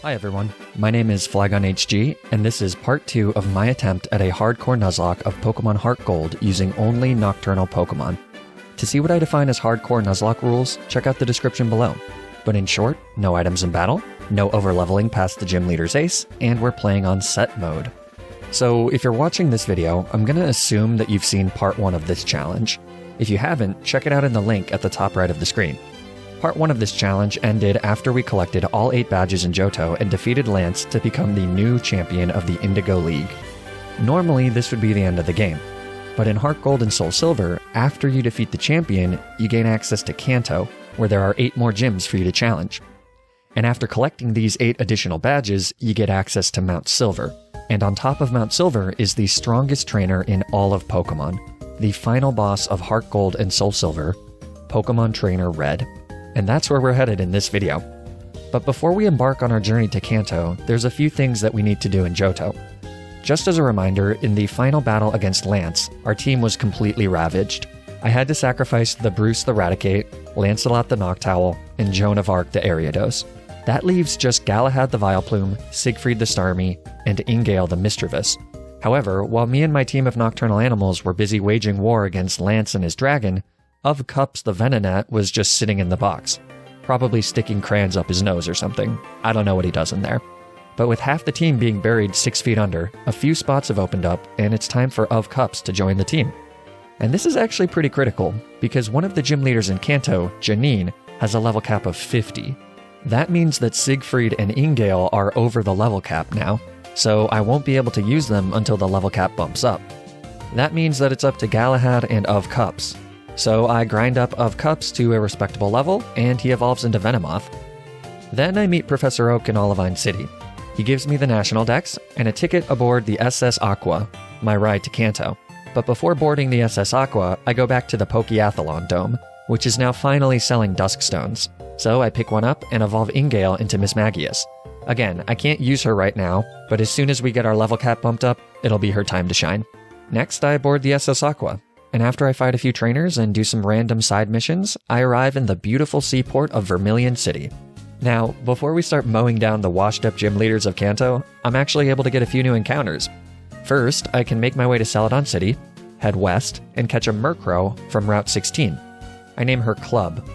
Hi everyone, my name is FlygunHG, and this is part 2 of my attempt at a hardcore Nuzlocke of Pokémon HeartGold using only Nocturnal Pokémon. To see what I define as hardcore Nuzlocke rules, check out the description below. But in short, no items in battle, no overleveling past the gym leader's ace, and we're playing on set mode. So if you're watching this video, I'm gonna assume that you've seen part 1 of this challenge. If you haven't, check it out in the link at the top right of the screen. Part 1 of this challenge ended after we collected all 8 badges in Johto and defeated Lance to become the new champion of the Indigo League. Normally, this would be the end of the game. But in HeartGold and Soul Silver, after you defeat the champion, you gain access to Kanto, where there are 8 more gyms for you to challenge. And after collecting these 8 additional badges, you get access to Mount Silver. And on top of Mount Silver is the strongest trainer in all of Pokemon, the final boss of HeartGold and Soul Silver, Pokemon Trainer Red. And that's where we're headed in this video. But before we embark on our journey to Kanto, there's a few things that we need to do in Johto. Just as a reminder, in the final battle against Lance, our team was completely ravaged. I had to sacrifice the Bruce the Raticate, Lancelot the Noctowl, and Joan of Arc the Ariados. That leaves just Galahad the Vileplume, Siegfried the Starmie, and Ingale the Mischievous. However, while me and my team of nocturnal animals were busy waging war against Lance and his dragon, Of Cups the Venonat was just sitting in the box, probably sticking crayons up his nose or something. I don't know what he does in there. But with half the team being buried 6 feet under, a few spots have opened up, and it's time for Of Cups to join the team. And this is actually pretty critical, because one of the gym leaders in Kanto, Janine, has a level cap of 50. That means that Siegfried and Ingale are over the level cap now, so I won't be able to use them until the level cap bumps up. That means that it's up to Galahad and Of Cups. So I grind up Of Cups to a respectable level, and he evolves into Venomoth. Then I meet Professor Oak in Olivine City. He gives me the National Dex and a ticket aboard the SS Aqua, my ride to Kanto. But before boarding the SS Aqua, I go back to the Pokeathlon Dome, which is now finally selling Dusk Stones. So I pick one up and evolve Ingale into Miss Magius. Again, I can't use her right now, but as soon as we get our level cap bumped up, it'll be her time to shine. Next, I board the SS Aqua. And after I fight a few trainers and do some random side missions, I arrive in the beautiful seaport of Vermilion City. Now, before we start mowing down the washed-up gym leaders of Kanto, I'm actually able to get a few new encounters. First, I can make my way to Celadon City, head west, and catch a Murkrow from Route 16. I name her Club.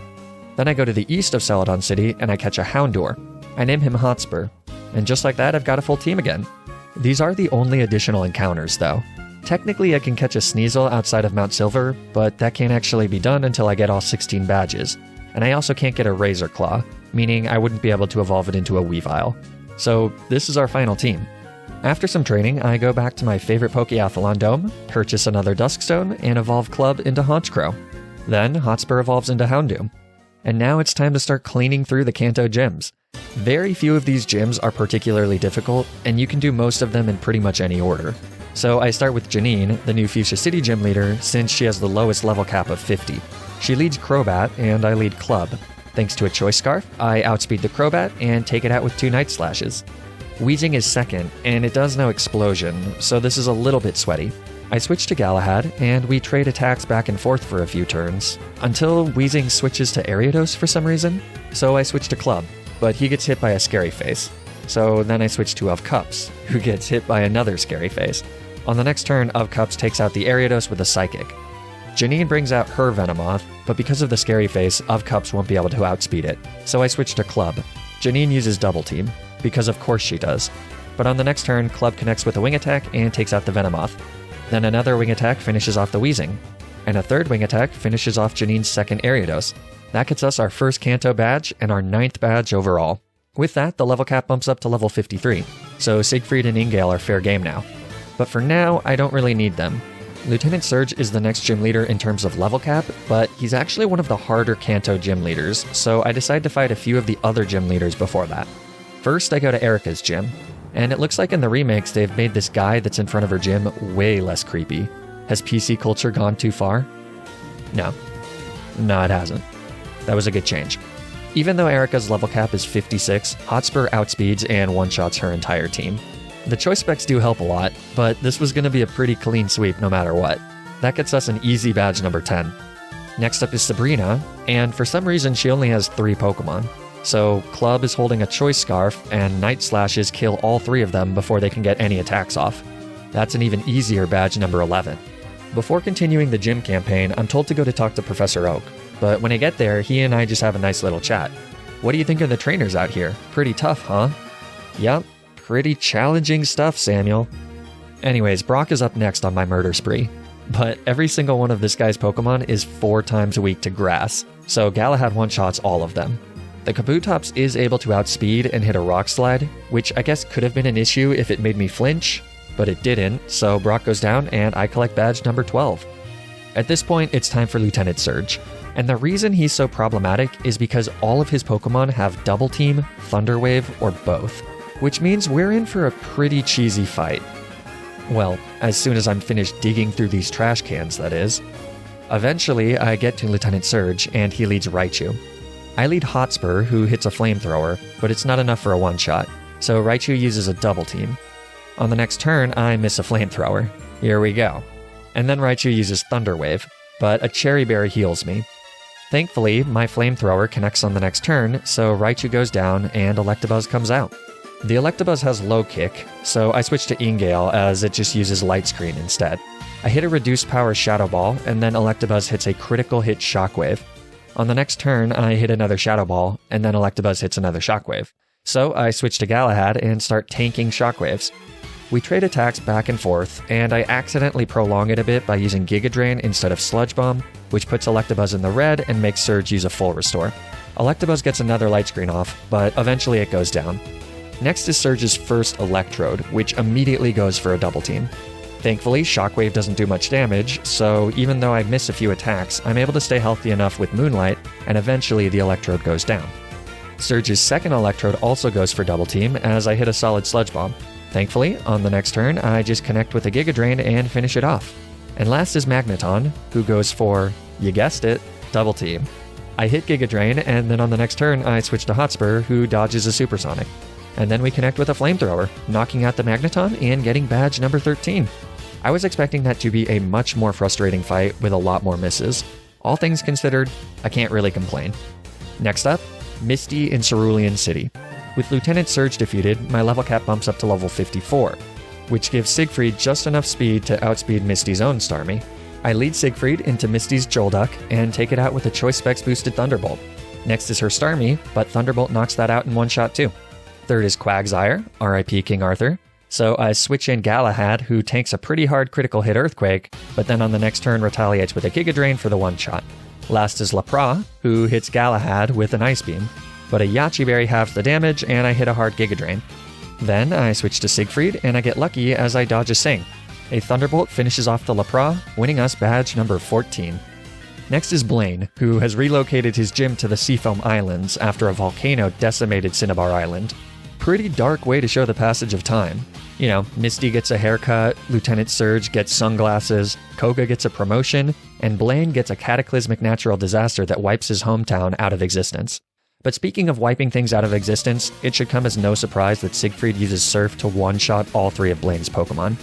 Then I go to the east of Celadon City and I catch a Houndour. I name him Hotspur. And just like that, I've got a full team again. These are the only additional encounters, though. Technically, I can catch a Sneasel outside of Mount Silver, but that can't actually be done until I get all 16 badges. And I also can't get a Razor Claw, meaning I wouldn't be able to evolve it into a Weavile. So this is our final team. After some training, I go back to my favorite Pokeathlon Dome, purchase another Duskstone, and evolve Club into Honchkrow. Then Hotspur evolves into Houndoom. And now it's time to start cleaning through the Kanto gyms. Very few of these gyms are particularly difficult, and you can do most of them in pretty much any order. So I start with Janine, the new Fuchsia City gym leader, since she has the lowest level cap of 50. She leads Crobat, and I lead Club. Thanks to a Choice Scarf, I outspeed the Crobat and take it out with 2 Night Slashes. Weezing is second, and it does no explosion, so this is a little bit sweaty. I switch to Galahad, and we trade attacks back and forth for a few turns, until Weezing switches to Ariados for some reason, so I switch to Club, but he gets hit by a Scary Face. So then I switch to Of Cups, who gets hit by another Scary Face. On the next turn, Of Cups takes out the Ariados with a Psychic. Janine brings out her Venomoth, but because of the Scary Face, Of Cups won't be able to outspeed it, so I switch to Club. Janine uses Double Team, because of course she does. But on the next turn, Club connects with a Wing Attack and takes out the Venomoth. Then another Wing Attack finishes off the Weezing, and a third Wing Attack finishes off Janine's second Ariados. That gets us our first Kanto badge and our 9th badge overall. With that, the level cap bumps up to level 53, so Siegfried and Ingale are fair game now. But for now, I don't really need them. Lieutenant Surge is the next gym leader in terms of level cap, but he's actually one of the harder Kanto gym leaders, so I decide to fight a few of the other gym leaders before that. First, I go to Erica's gym, and it looks like in the remakes they've made this guy that's in front of her gym way less creepy. Has PC culture gone too far? No, it hasn't. That was a good change. Even though Erica's level cap is 56, Hotspur outspeeds and one-shots her entire team. The choice specs do help a lot, but this was going to be a pretty clean sweep no matter what. That gets us an easy badge number 10. Next up is Sabrina, and for some reason she only has 3 Pokemon. So Club is holding a Choice Scarf, and Night Slashes kill all 3 of them before they can get any attacks off. That's an even easier badge number 11. Before continuing the gym campaign, I'm told to go to talk to Professor Oak, but when I get there, he and I just have a nice little chat. What do you think of the trainers out here? Pretty tough, huh? Yup, pretty challenging stuff, Samuel. Anyways, Brock is up next on my murder spree. But every single one of this guy's Pokemon is 4 times weak to grass, so Galahad one-shots all of them. The Kabutops is able to outspeed and hit a Rock Slide, which I guess could have been an issue if it made me flinch, but it didn't, so Brock goes down and I collect badge number 12. At this point, it's time for Lieutenant Surge, and the reason he's so problematic is because all of his Pokemon have Double Team, Thunder Wave, or both, which means we're in for a pretty cheesy fight. Well, as soon as I'm finished digging through these trash cans, that is. Eventually, I get to Lieutenant Surge, and he leads Raichu. I lead Hotspur, who hits a Flamethrower, but it's not enough for a one-shot, so Raichu uses a Double Team. On the next turn, I miss a Flamethrower. Here we go. And then Raichu uses Thunder Wave, but a Cherry Berry heals me. Thankfully, my Flamethrower connects on the next turn, so Raichu goes down, and Electabuzz comes out. The Electabuzz has low kick, so I switch to Ingale as it just uses Light Screen instead. I hit a reduced power Shadow Ball, and then Electabuzz hits a critical hit Shockwave. On the next turn, I hit another Shadow Ball, and then Electabuzz hits another Shockwave. So I switch to Galahad and start tanking Shockwaves. We trade attacks back and forth, and I accidentally prolong it a bit by using Giga Drain instead of Sludge Bomb, which puts Electabuzz in the red and makes Surge use a full restore. Electabuzz gets another Light Screen off, but eventually it goes down. Next is Surge's first Electrode, which immediately goes for a Double Team. Thankfully, Shockwave doesn't do much damage, so even though I miss a few attacks, I'm able to stay healthy enough with Moonlight, and eventually the Electrode goes down. Surge's second Electrode also goes for Double Team, as I hit a solid Sludge Bomb. Thankfully, on the next turn, I just connect with a Giga Drain and finish it off. And last is Magneton, who goes for, you guessed it, Double Team. I hit Giga Drain, and then on the next turn, I switch to Hotspur, who dodges a Supersonic. And then we connect with a Flamethrower, knocking out the Magneton and getting badge number 13. I was expecting that to be a much more frustrating fight with a lot more misses. All things considered, I can't really complain. Next up, Misty in Cerulean City. With Lieutenant Surge defeated, my level cap bumps up to level 54, which gives Siegfried just enough speed to outspeed Misty's own Starmie. I lead Siegfried into Misty's Jolduck and take it out with a Choice Specs boosted Thunderbolt. Next is her Starmie, but Thunderbolt knocks that out in one shot too. Third is Quagsire, RIP King Arthur. So I switch in Galahad, who tanks a pretty hard critical hit Earthquake, but then on the next turn retaliates with a Giga Drain for the one-shot. Last is Lapra, who hits Galahad with an Ice Beam, but a Yachi Berry halves the damage and I hit a hard Giga Drain. Then I switch to Siegfried and I get lucky as I dodge a Sing. A Thunderbolt finishes off the Lapra, winning us badge number 14. Next is Blaine, who has relocated his gym to the Seafoam Islands after a volcano decimated Cinnabar Island. Pretty dark way to show the passage of time. You know, Misty gets a haircut, Lieutenant Surge gets sunglasses, Koga gets a promotion, and Blaine gets a cataclysmic natural disaster that wipes his hometown out of existence. But speaking of wiping things out of existence, it should come as no surprise that Siegfried uses Surf to one-shot all 3 of Blaine's Pokemon.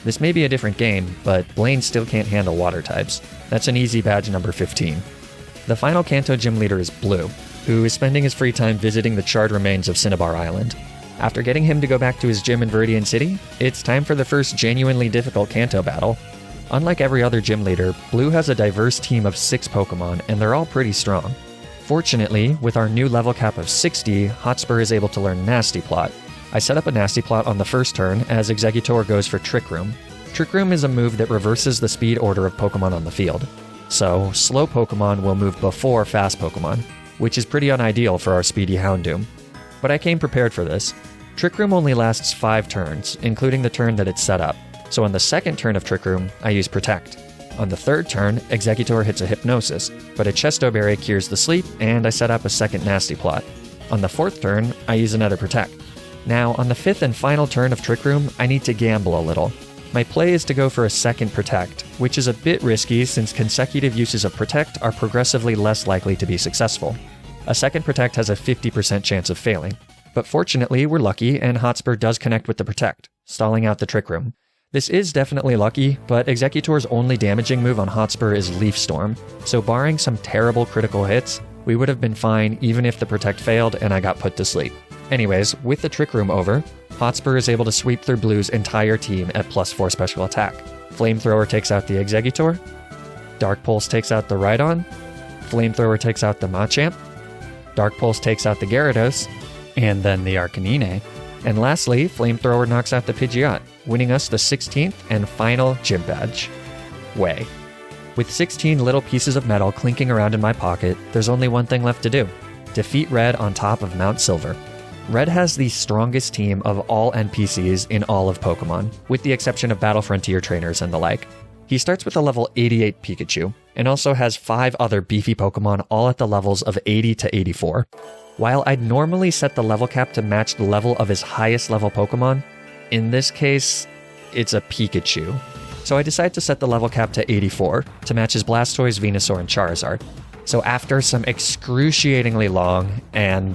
This may be a different game, but Blaine still can't handle water types. That's an easy badge number 15. The final Kanto gym leader is Blue, who is spending his free time visiting the charred remains of Cinnabar Island. After getting him to go back to his gym in Viridian City, it's time for the first genuinely difficult Kanto battle. Unlike every other gym leader, Blue has a diverse team of 6 Pokemon, and they're all pretty strong. Fortunately, with our new level cap of 60, Hotspur is able to learn Nasty Plot. I set up a Nasty Plot on the first turn as Exeggutor goes for Trick Room. Trick Room is a move that reverses the speed order of Pokemon on the field. So, slow Pokemon will move before fast Pokemon, which is pretty unideal for our speedy Houndoom. But I came prepared for this. Trick Room only lasts 5 turns, including the turn that it's set up. So on the second turn of Trick Room, I use Protect. On the third turn, Exeggutor hits a Hypnosis, but a Chesto Berry cures the sleep, and I set up a second Nasty Plot. On the fourth turn, I use another Protect. Now, on the fifth and final turn of Trick Room, I need to gamble a little. My play is to go for a second Protect, which is a bit risky since consecutive uses of Protect are progressively less likely to be successful. A second Protect has a 50% chance of failing. But fortunately, we're lucky, and Hotspur does connect with the Protect, stalling out the Trick Room. This is definitely lucky, but Exeggutor's only damaging move on Hotspur is Leaf Storm, so barring some terrible critical hits, We would have been fine even if the Protect failed and I got put to sleep. Anyways, with the Trick Room over, Hotspur is able to sweep through Blue's entire team at +4 special attack. Flamethrower takes out the Exeggutor, Dark Pulse takes out the Rhydon, Flamethrower takes out the Machamp, Dark Pulse takes out the Gyarados, and then the Arcanine. And lastly, Flamethrower knocks out the Pidgeot, winning us the 16th and final gym badge. Way. With 16 little pieces of metal clinking around in my pocket, there's only one thing left to do. Defeat Red on top of Mount Silver. Red has the strongest team of all NPCs in all of Pokemon, with the exception of Battle Frontier trainers and the like. He starts with a level 88 Pikachu, and also has 5 other beefy Pokemon all at the levels of 80 to 84. While I'd normally set the level cap to match the level of his highest level Pokemon, in this case, it's a Pikachu. So I decided to set the level cap to 84 to match his Blastoise, Venusaur, and Charizard. So after some excruciatingly long and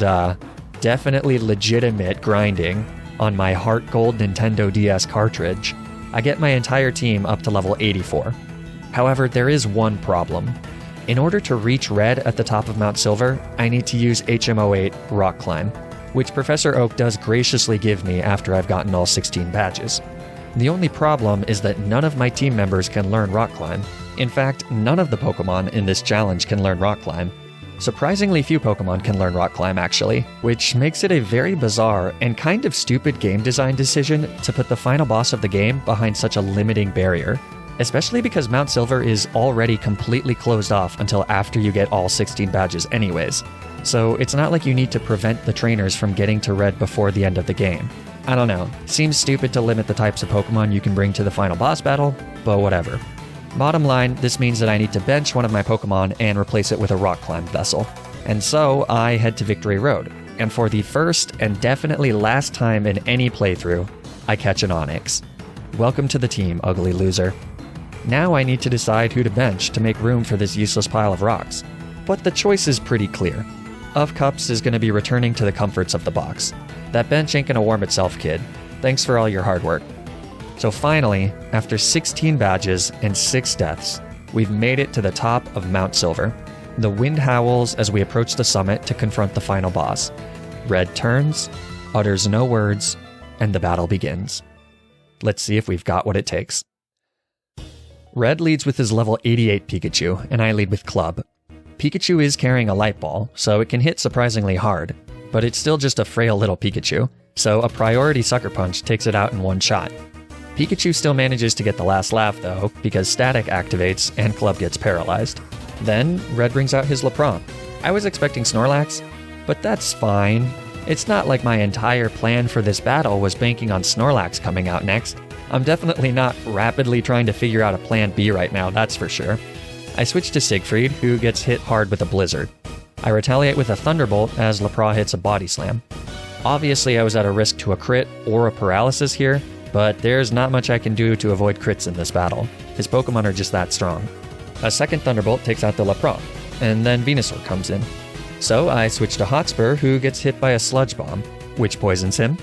definitely legitimate grinding on my HeartGold Nintendo DS cartridge, I get my entire team up to level 84. However, there is one problem. In order to reach Red at the top of Mount Silver, I need to use HM08 Rock Climb, which Professor Oak does graciously give me after I've gotten all 16 badges. The only problem is that none of my team members can learn Rock Climb. In fact, none of the Pokemon in this challenge can learn Rock Climb. Surprisingly few Pokemon can learn Rock Climb, actually, which makes it a very bizarre and kind of stupid game design decision to put the final boss of the game behind such a limiting barrier, especially because Mount Silver is already completely closed off until after you get all 16 badges anyways, so it's not like you need to prevent the trainers from getting to Red before the end of the game. I don't know, seems stupid to limit the types of Pokemon you can bring to the final boss battle, but whatever. Bottom line, this means that I need to bench one of my Pokemon and replace it with a Rock Climb vessel. And so I head to Victory Road, and for the first and definitely last time in any playthrough, I catch an Onix. Welcome to the team, ugly loser. Now I need to decide who to bench to make room for this useless pile of rocks. But the choice is pretty clear. Of Cups is going to be returning to the comforts of the box. That bench ain't going to warm itself, kid. Thanks for all your hard work. So finally, after 16 badges and 6 deaths, we've made it to the top of Mount Silver. The wind howls as we approach the summit to confront the final boss. Red turns, utters no words, and the battle begins. Let's see if we've got what it takes. Red leads with his level 88 Pikachu, and I lead with Club. Pikachu is carrying a Light Ball, so it can hit surprisingly hard, but it's still just a frail little Pikachu, so a priority Sucker Punch takes it out in one shot. Pikachu still manages to get the last laugh though, because Static activates and Club gets paralyzed. Then, Red brings out his Lapramp. I was expecting Snorlax, but that's fine. It's not like my entire plan for this battle was banking on Snorlax coming out next. I'm definitely not rapidly trying to figure out a plan B right now, that's for sure. I switch to Siegfried, who gets hit hard with a Blizzard. I retaliate with a Thunderbolt as Lapra hits a Body Slam. Obviously I was at a risk to a crit or a paralysis here, but there's not much I can do to avoid crits in this battle. His Pokemon are just that strong. A second Thunderbolt takes out the Lapra, and then Venusaur comes in. So I switch to Hotspur, who gets hit by a Sludge Bomb, which poisons him.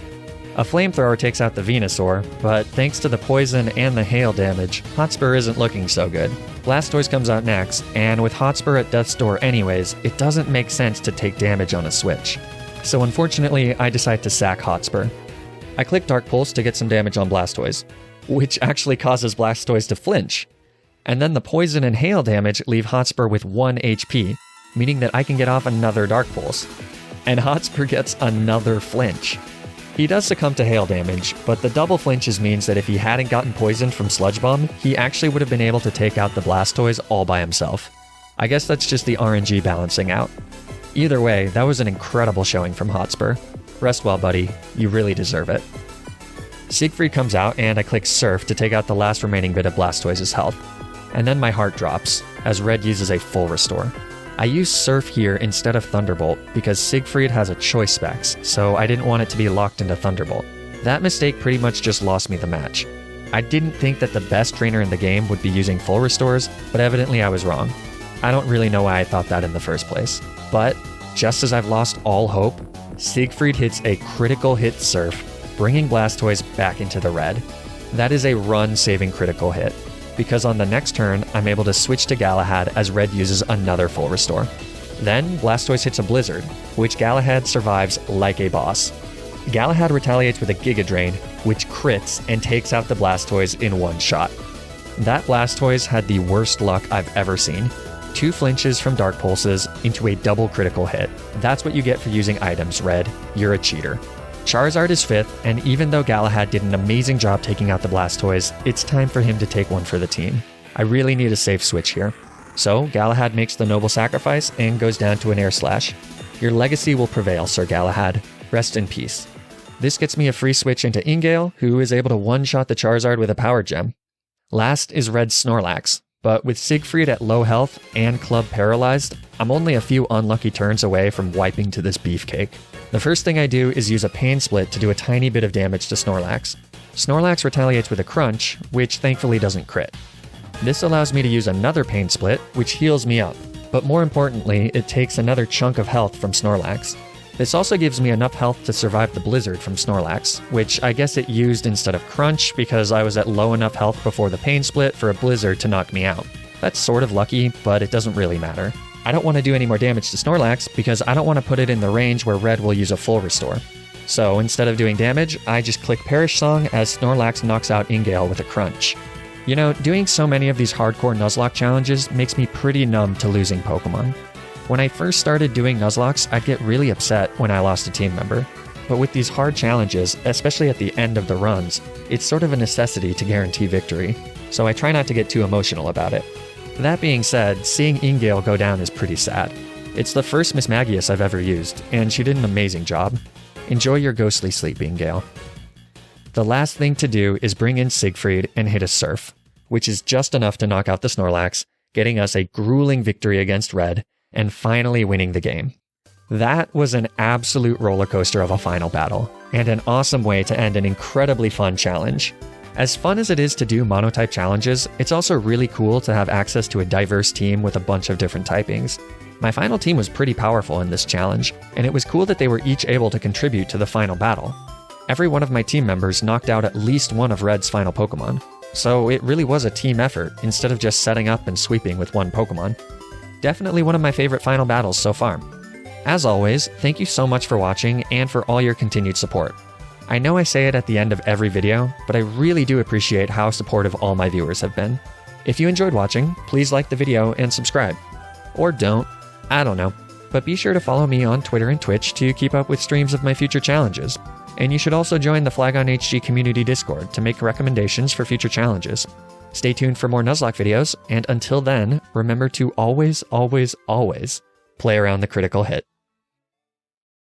A Flamethrower takes out the Venusaur, but thanks to the poison and the hail damage, Hotspur isn't looking so good. Blastoise comes out next, and with Hotspur at death's door anyways, it doesn't make sense to take damage on a switch. So unfortunately, I decide to sack Hotspur. I click Dark Pulse to get some damage on Blastoise, which actually causes Blastoise to flinch. And then the poison and hail damage leave Hotspur with 1 HP, meaning that I can get off another Dark Pulse. And Hotspur gets another flinch. He does succumb to hail damage, but the double flinches means that if he hadn't gotten poisoned from Sludge Bomb, he actually would have been able to take out the Blastoise all by himself. I guess that's just the RNG balancing out. Either way, that was an incredible showing from Hotspur. Rest well, buddy. You really deserve it. Siegfried comes out, and I click Surf to take out the last remaining bit of Blastoise's health. And then my heart drops, as Red uses a full restore. I use Surf here instead of Thunderbolt because Siegfried has a choice specs, so I didn't want it to be locked into Thunderbolt. That mistake pretty much just lost me the match. I didn't think that the best trainer in the game would be using full restores, but evidently I was wrong. I don't really know why I thought that in the first place. But, just as I've lost all hope, Siegfried hits a critical hit Surf, bringing Blastoise back into the red. That is a run-saving critical hit, because on the next turn, I'm able to switch to Galahad as Red uses another full restore. Then Blastoise hits a Blizzard, which Galahad survives like a boss. Galahad retaliates with a Giga Drain, which crits and takes out the Blastoise in one shot. That Blastoise had the worst luck I've ever seen. 2 flinches from Dark Pulses into a double critical hit. That's what you get for using items, Red. You're a cheater. Charizard is 5th, and even though Galahad did an amazing job taking out the Blastoise, it's time for him to take one for the team. I really need a safe switch here. So, Galahad makes the noble sacrifice and goes down to an Air Slash. Your legacy will prevail, Sir Galahad. Rest in peace. This gets me a free switch into Ingale, who is able to one-shot the Charizard with a Power Gem. Last is Red's Snorlax, but with Siegfried at low health and Club paralyzed, I'm only a few unlucky turns away from wiping to this beefcake. The first thing I do is use a Pain Split to do a tiny bit of damage to Snorlax. Snorlax retaliates with a Crunch, which thankfully doesn't crit. This allows me to use another Pain Split, which heals me up, but more importantly, it takes another chunk of health from Snorlax. This also gives me enough health to survive the Blizzard from Snorlax, which I guess it used instead of Crunch because I was at low enough health before the Pain Split for a Blizzard to knock me out. That's sort of lucky, but it doesn't really matter. I don't want to do any more damage to Snorlax because I don't want to put it in the range where Red will use a full restore. So instead of doing damage, I just click Perish Song as Snorlax knocks out Ingale with a Crunch. You know, doing so many of these hardcore Nuzlocke challenges makes me pretty numb to losing Pokemon. When I first started doing Nuzlockes, I'd get really upset when I lost a team member. But with these hard challenges, especially at the end of the runs, it's sort of a necessity to guarantee victory, so I try not to get too emotional about it. That being said, seeing Ingale go down is pretty sad. It's the first Miss Magius I've ever used, and she did an amazing job. Enjoy your ghostly sleep, Ingale. The last thing to do is bring in Siegfried and hit a Surf, which is just enough to knock out the Snorlax, getting us a grueling victory against Red, and finally winning the game. That was an absolute roller coaster of a final battle, and an awesome way to end an incredibly fun challenge. As fun as it is to do monotype challenges, it's also really cool to have access to a diverse team with a bunch of different typings. My final team was pretty powerful in this challenge, and it was cool that they were each able to contribute to the final battle. Every one of my team members knocked out at least one of Red's final Pokemon, so it really was a team effort instead of just setting up and sweeping with one Pokemon. Definitely one of my favorite final battles so far. As always, thank you so much for watching and for all your continued support. I know I say it at the end of every video, but I really do appreciate how supportive all my viewers have been. If you enjoyed watching, please like the video and subscribe. Or don't, I don't know. But be sure to follow me on Twitter and Twitch to keep up with streams of my future challenges. And you should also join the Flagon HG community Discord to make recommendations for future challenges. Stay tuned for more Nuzlocke videos, and until then, remember to always, always, always play around the critical hit.